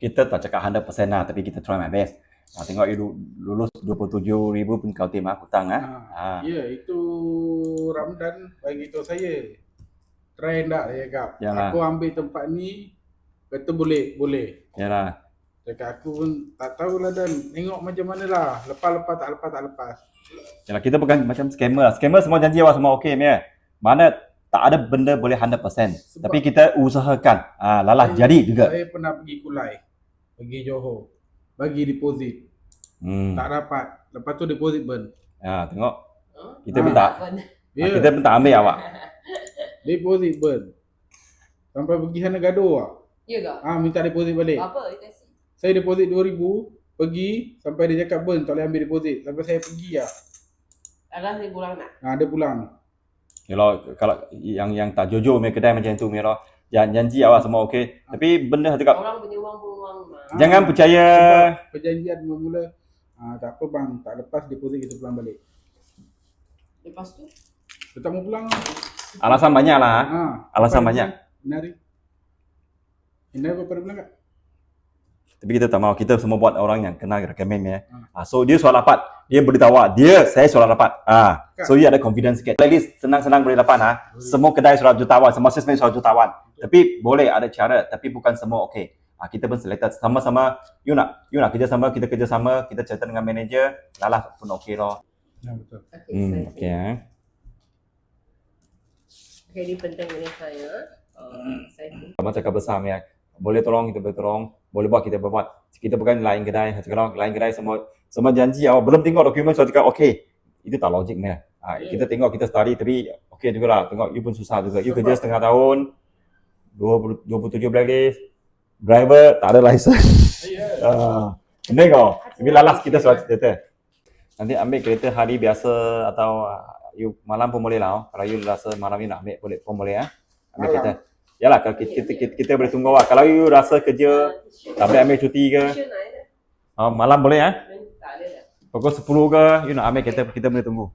Kita tak cakap 100% lah, tapi kita try my best. Tengok you lulus 27,000 pun kau terima hutang Ya, itu Ramdan bagi tahu saya. Try tak dia cakap. Yalah. Aku ambil tempat ni, kata boleh. Yalah. Cakap aku pun tak tahulah Dan. Tengok macam mana lah. Lepas tak lepas. Yalah, kita bukan macam scammer lah. Scammer semua janji awak semua okey punya. Mana tak ada benda boleh 100%. Sebab tapi kita usahakan. Lalah jadi juga. Saya pernah pergi Kulai. Pergi Johor. Bagi deposit. Tak dapat. Lepas tu deposit burn. Tengok. Kita pun tak. Ya. Kita pun tak ambil awak. Deposit burn. Sampai pergi sana gaduh lah. Ya ke? Minta deposit balik. Apa you kasi? Saya deposit 2,000. Pergi. Sampai dia cakap burn. Tak boleh ambil deposit. Sampai saya pergi lah. Alah dia pulang nak? Dia pulang. Kalau yang tak jujur punya kedai macam tu punya janji awak semua okey. Tapi benda cakap Orang punya wang pun wang mah. jangan percaya. Sebab perjanjian mula-mula tak apa bang, tak lepas deposit kita pulang balik. Lepas tu? Kita mau pulang lah. Alasan banyak lah. Alasan banyak. Inari berapa dia bilang kak? Tapi kita tak mahu. Kita semua buat orang yang kena recommend ya. So dia soal dapat. Dia beritahu saya soal dapat. So dia ada confidence sikit. Lagi senang-senang boleh dapat Semua kedai soal jutawan, semua sistem soal jutawan. Tapi boleh ada cara, tapi bukan semua okey. Kita pun selected sama-sama. You nak kerja sama, kita kerja sama, kita cerita dengan manager, lalah pun okey loh. Ya betul. Okey Okay, ini penting ini saya. Sama cakap besar ya. Boleh tolong kita boleh tolong, boleh buat kita buat. Kita bukan lain kedai, sekarang lain kedai semua janji awak belum tengok dokumen so cakap okey. Itu tak logik ni. Kita tengok kita study tapi okey jugalah. Tengok you pun susah juga. You kerja setengah tahun, 27 blacklist, driver tak ada license. Benar kau? Tapi lalas kita soal cerita. Nanti ambil kereta hari biasa atau you malam pun boleh lah. Kalau you rasa malam ni nak ambil boleh pun boleh ambil kereta. Yalah, kalau kita boleh tunggu awak. Kalau you rasa kerja tak boleh ambil cuti ke, malam boleh Tak ada dah. pukul 10 ke, you nak ambil kereta, kita boleh tunggu.